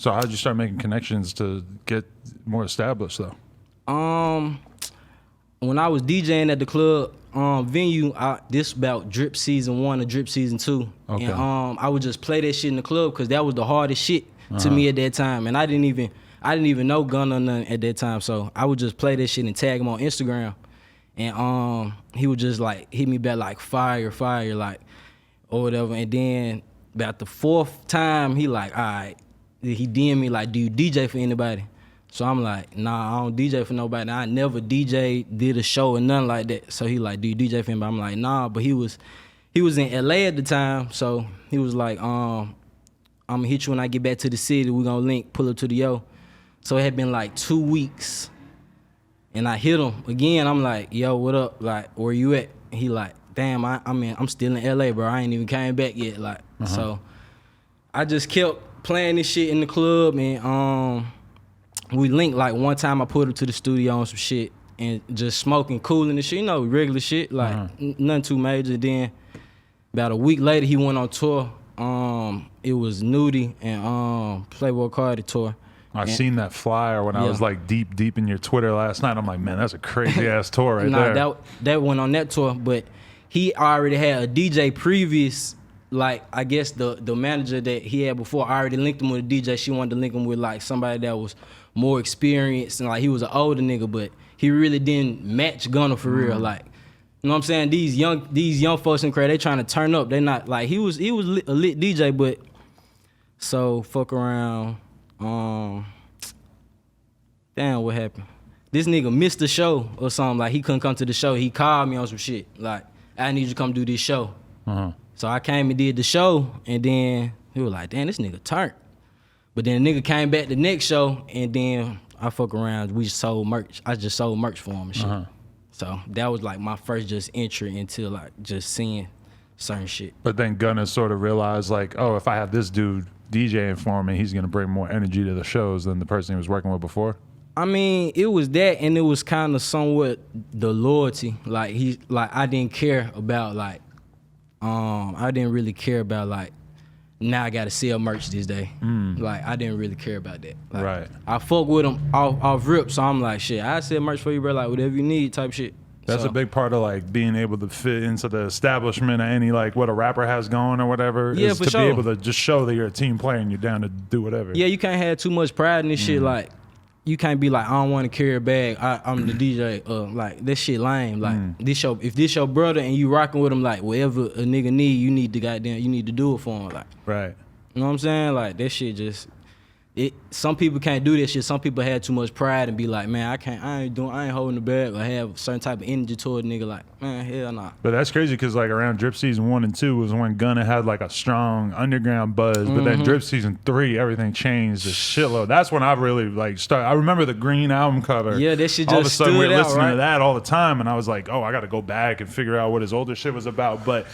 So how did you start making connections to get more established though? When I was DJing at the club venue, this about drip season 1 or drip season 2. Okay. And I would just play that shit in the club because that was the hardest shit to me at that time. And I didn't even know Gunna or nothing at that time. So I would just play that shit and tag him on Instagram. And he would just like hit me back like fire, like, or whatever. And then about the 4th time, he like, all right, he DM me like, do you DJ for anybody? So I'm like, nah, I don't DJ for nobody. I never did a show or nothing like that. So he like, do you DJ for anybody? I'm like, nah, but he was in LA at the time. So he was like, I'm gonna hit you when I get back to the city. We gonna link, pull up to the yo. So it had been like 2 weeks. And I hit him again. I'm like, yo, what up? Like, where you at? And he like, damn, I'm still in LA, bro. I ain't even came back yet. Like, so I just kept playing this shit in the club, and we linked like one time. I put him to the studio on some shit and just smoking, cooling and shit, regular shit, like nothing too major. Then about a week later, he went on tour. It was Nudie and Playboy Cardi tour. I seen that flyer when I was like deep in your Twitter last night. I'm like, man, that's a crazy ass tour right there. That went on that tour, but he already had a DJ previous. Like, I guess the manager that he had before, I already linked him with a DJ. She wanted to link him with like somebody that was more experienced, and like he was an older nigga, but he really didn't match Gunna for real. Like, you know what I'm saying? These young folks in Cray, they trying to turn up. They not like he was a lit DJ, but so fuck around. Damn, what happened? This nigga missed the show or something. Like, he couldn't come to the show. He called me on some shit. Like, I need you to come do this show. So I came and did the show, and then he was like, damn, this nigga turned. But then the nigga came back the next show, and then I fuck around. We just sold merch. I just sold merch for him and shit. So that was like my first just entry into like just seeing certain shit. But then Gunna sort of realized like, oh, if I have this dude DJing for me, he's gonna bring more energy to the shows than the person he was working with before. I mean, it was that, and it was kind of somewhat the loyalty. Like I didn't care about like, I didn't really care about like, now I gotta sell merch this day. Like, I didn't really care about that. Like, right. I fuck with him off rip, so I'm like, shit, I sell merch for you, bro. Like, whatever you need, type shit. That's a big part of like being able to fit into the establishment of any like what a rapper has going or whatever. Yeah, is for to sure. be able to just show that you're a team player and you're down to do whatever. Yeah, you can't have too much pride in this shit. Like, you can't be like, I don't want to carry a bag. I'm the DJ. Like, this shit lame. Like, if this your brother and you rocking with him, like, whatever a nigga need, you need to do it for him. Like, right. You know what I'm saying? Like, that shit just, some people can't do that shit. Some people have too much pride and be like, man, I ain't holding the bag, or have a certain type of energy toward a nigga. Like, man, hell nah. But that's crazy because like around Drip Season 1 and 2 was when Gunna had like a strong underground buzz. But then Drip Season 3, everything changed a shitload. That's when I really like started. I remember the Green album cover. Yeah, that shit just all of a sudden stood we're out, listening right? to that all the time, and I was like, oh, I got to go back and figure out what his older shit was about. But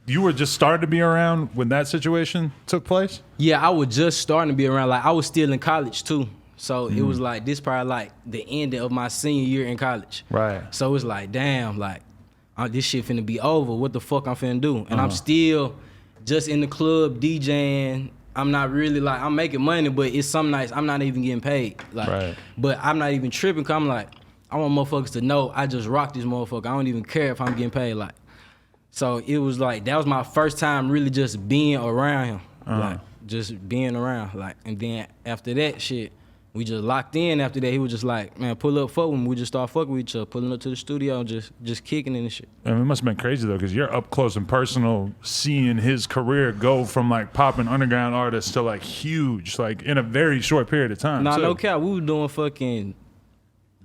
you were just starting to be around when that situation took place? Yeah, I was just starting to be around. Like, I was still in college too. So it was like, this probably like the end of my senior year in college. Right. So it's like, damn, like, this shit finna be over. What the fuck I'm finna do? And I'm still just in the club DJing. I'm not really like, I'm making money, but it's some nights I'm not even getting paid. Like, but I'm not even tripping, cause I'm like, I want motherfuckers to know I just rock this motherfucker. I don't even care if I'm getting paid. Like, so it was like, that was my first time really just being around him. Like, just being around. Like, and then after that shit, we just locked in. After that, he was just like, man, pull up, fuck with him. We just start fucking with each other, pulling up to the studio, just kicking in and shit. And it must have been crazy though, because you're up close and personal seeing his career go from like popping underground artists to like huge, like in a very short period of time. Nah, too. no cap. We were doing fucking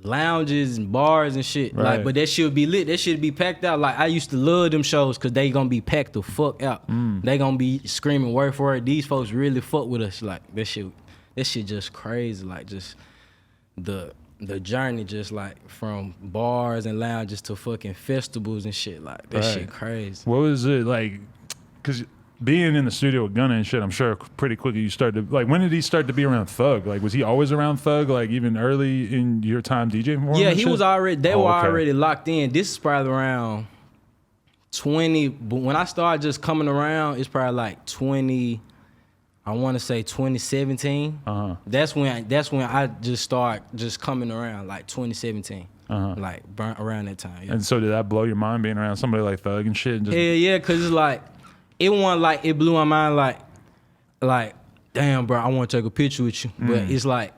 lounges and bars and shit. Right. Like, but that shit would be lit. That shit would be packed out. Like, I used to love them shows because they gonna be packed the fuck out. They gonna be screaming word for word. These folks really fuck with us. Like, that shit just crazy. Like, just the journey, just like from bars and lounges to fucking festivals and shit. Like, that shit crazy. What was it like? Because being in the studio with Gunna and shit, I'm sure pretty quickly you started to, like, when did he start to be around Thug? Like, was he always around Thug, like, even early in your time DJing for him? Yeah, and he shit? was already, they were already locked in. This is probably around 20, but when I started just coming around, it's probably like 20, I want to say 2017. That's when I just start just coming around, like 2017. Like around that time. Yeah. And so did that blow your mind being around somebody like Thug and shit? And just... Yeah, cause it's like it wasn't like it blew my mind like damn, bro, I want to take a picture with you. But it's like,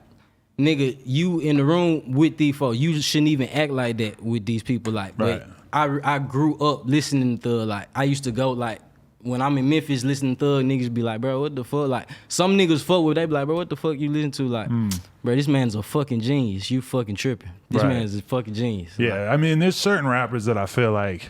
nigga, you in the room with these folks, you shouldn't even act like that with these people. Like, right. But I grew up listening to Thug. Like, I used to go like when I'm in Memphis listening to Thug, niggas be like, bro, what the fuck? Like, some niggas fuck with, they be like, bro, what the fuck you listen to? Like, bro, this man's a fucking genius. You fucking tripping. This man's a fucking genius. Yeah, like, I mean, there's certain rappers that I feel like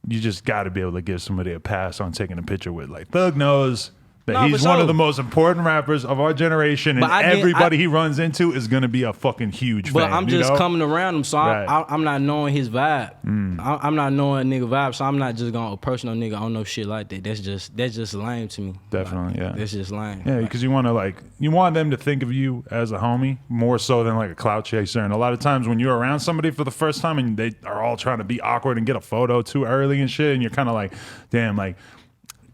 you just got to be able to give somebody a pass on taking a picture with. Like, Thug knows that he's one of the most important rappers of our generation, and everybody he runs into is going to be a fucking huge fan. But I'm just coming around him, so I'm not knowing his vibe. I'm not knowing a nigga vibe, so I'm not just going to approach no nigga on no shit like that. That's just lame to me. Definitely, like, that's just lame. Yeah, because you want them to think of you as a homie more so than like a clout chaser. And a lot of times when you're around somebody for the first time and they are all trying to be awkward and get a photo too early and shit, and you're kind of like, damn, like,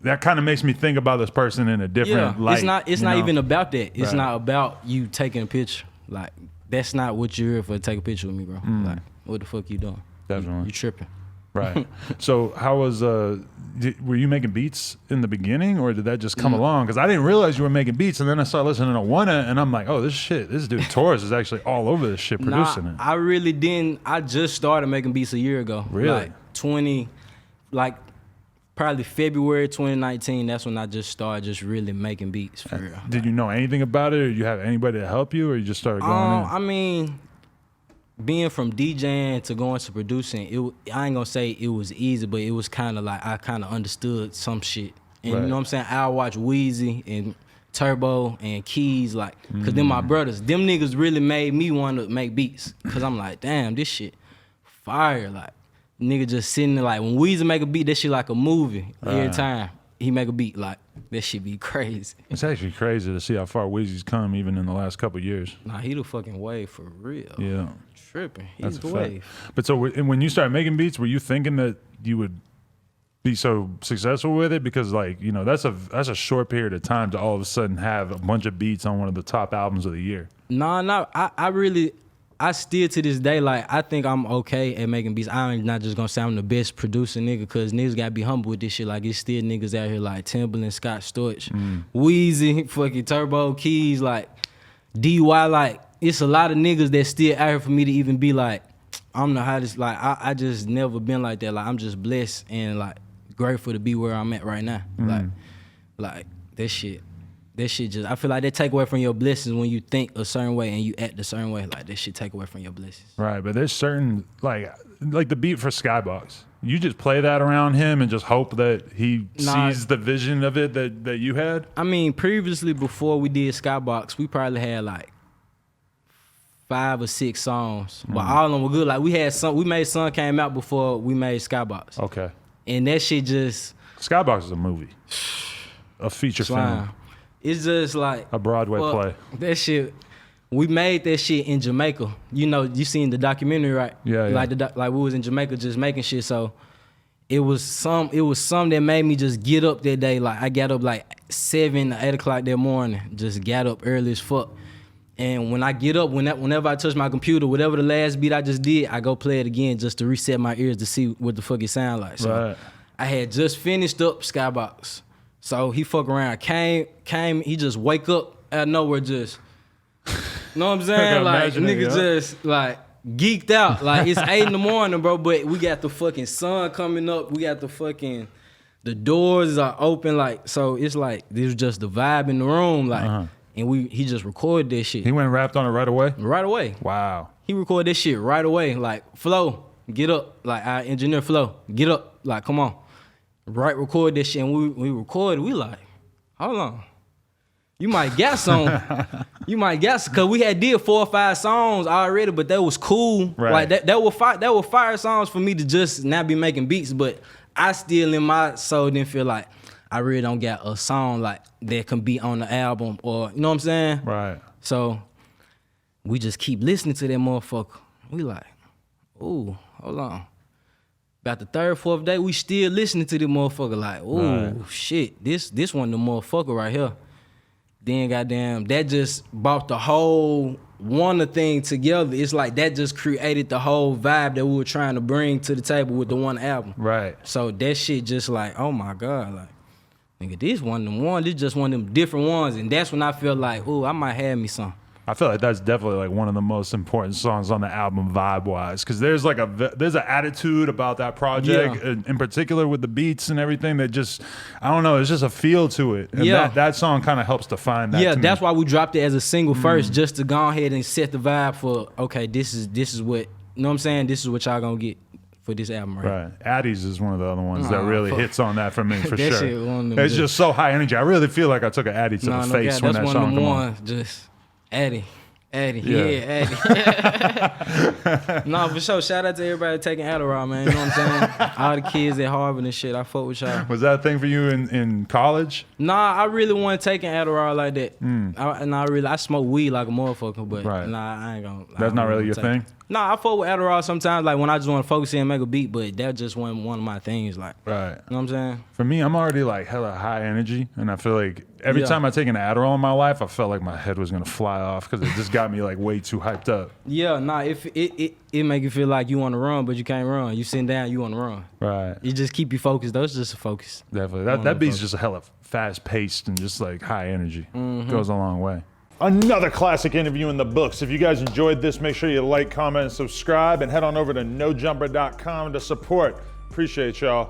that kind of makes me think about this person in a different light. It's not even about that. It's not about you taking a picture. Like, that's not what you're here for, to take a picture with me, bro. Like, what the fuck you doing? Definitely. You tripping. Right. So how was, were you making beats in the beginning, or did that just come along? Because I didn't realize you were making beats, and then I started listening to Wunna, and I'm like, oh, this dude Taurus is actually all over this shit producing it. I really didn't. I just started making beats a year ago. Really? Probably February 2019, that's when I just started just really making beats for real. Did you know anything about it, or you have anybody to help you, or you just started going in? I mean, being from DJing to going to producing, I ain't gonna say it was easy, but it was kind of like I kind of understood some shit. And you know what I'm saying? I'll watch Weezy and Turbo and Keys, like, cause them my brothers. Them niggas really made me want to make beats, cause I'm like, damn, this shit fire, like. Nigga just sitting there like, when Weezy make a beat, that shit like a movie. Every time he make a beat, like, that shit be crazy. It's actually crazy to see how far Weezy's come even in the last couple of years. Nah, he the fucking wave for real. Yeah. Tripping. He's the wave. But so when you started making beats, were you thinking that you would be so successful with it? Because, like, you know, that's a short period of time to all of a sudden have a bunch of beats on one of the top albums of the year. Nah, I still to this day, like, I think I'm okay at making beats. I'm not just gonna say I'm the best producer nigga, because niggas gotta be humble with this shit. Like, it's still niggas out here like Timbaland, Scott Storch, Weezy, fucking Turbo, Keys, like, DY, like, it's a lot of niggas that still out here for me to even be like, I'm the hottest. Like, I just never been like that. Like, I'm just blessed and, like, grateful to be where I'm at right now. Like, that shit just, I feel like they take away from your blessings when you think a certain way and you act a certain way. Like, that shit take away from your blessings. Right, but there's certain, like the beat for Skybox. You just play that around him and just hope that he sees the vision of it that you had? I mean, previously, before we did Skybox, we probably had like 5 or 6 songs. But all of them were good. Like, we made Sun came out before we made Skybox. Okay. And that shit just... Skybox is a movie. A feature film. It's just like a Broadway play. That shit, we made that shit in Jamaica. You know, you seen the documentary, right? Yeah. Like we was in Jamaica just making shit. So it was some that made me just get up that day. Like, I got up like 7 or 8 o'clock that morning. Just got up early as fuck. And when I get up, whenever I touch my computer, whatever the last beat I just did, I go play it again just to reset my ears to see what the fuck it sound like. So I had just finished up Skybox. So he fuck around, came, he just wake up out of nowhere, just, know what I'm saying? Like, nigga just, like, geeked out. Like, it's 8 in the morning, bro, but we got the fucking sun coming up. We got the doors are open, like, so it's like, this was just the vibe in the room, like, and he just recorded that shit. He went and rapped on it right away? Right away. Wow. He recorded that shit right away, like, Flo, get up. Like, our engineer Flo, get up. Like, come on. Right, record this shit, and we recorded. We like, hold on, you might get some, cause we had did 4 or 5 songs already, but that was cool. Right. Like that were fire songs for me to just not be making beats, but I still in my soul didn't feel like I really don't got a song like that can be on the album, or you know what I'm saying? Right. So we just keep listening to that motherfucker. We like, ooh, hold on. About the 3rd, 4th day, we still listening to the motherfucker like, ooh, shit, this one the motherfucker right here. Then goddamn, that just brought the whole Wunna thing together. It's like that just created the whole vibe that we were trying to bring to the table with the one album. Right. So that shit just like, oh my God, like, nigga, this one of them ones, this just one of them different ones. And that's when I felt like, ooh, I might have me some. I feel like that's definitely like one of the most important songs on the album vibe-wise, because there's like there's an attitude about that project, in particular with the beats and everything that just, I don't know, it's just a feel to it. And that song kind of helps define that. Yeah, to that's me. why we dropped it as a single first, just to go ahead and set the vibe for, okay, this is what, you know what I'm saying? This is what y'all gonna get for this album, right? Addie's is one of the other ones that really hits on that for me, for that sure. Shit, one of them it's just so high energy. I really feel like I took an Addie to the face when that song came on. Just Addie. Addie. No, for sure. Shout out to everybody taking Adderall, man. You know what I'm saying? All the kids at Harvard and shit. I fuck with y'all. Was that a thing for you in college? Nah, I really wasn't taking Adderall like that. I smoke weed like a motherfucker, but nah, I ain't gonna. That's not really your thing? Nah, I fuck with Adderall sometimes, like when I just want to focus in and make a beat, but that just wasn't one of my things, like. Right. You know what I'm saying? For me, I'm already like hella high energy, and I feel like every time I take an Adderall in my life, I felt like my head was gonna fly off because it just got me like way too hyped up. Yeah, nah, if it make you feel like you want to run, but you can't run. You sitting down, you want to run. Right. It just keep you focused. Though it's just a focus. Definitely. That beat's just a hella fast paced and just like high energy. Goes a long way. Another classic interview in the books. If you guys enjoyed this, make sure you like, comment, and subscribe, and head on over to nojumper.com to support. Appreciate y'all.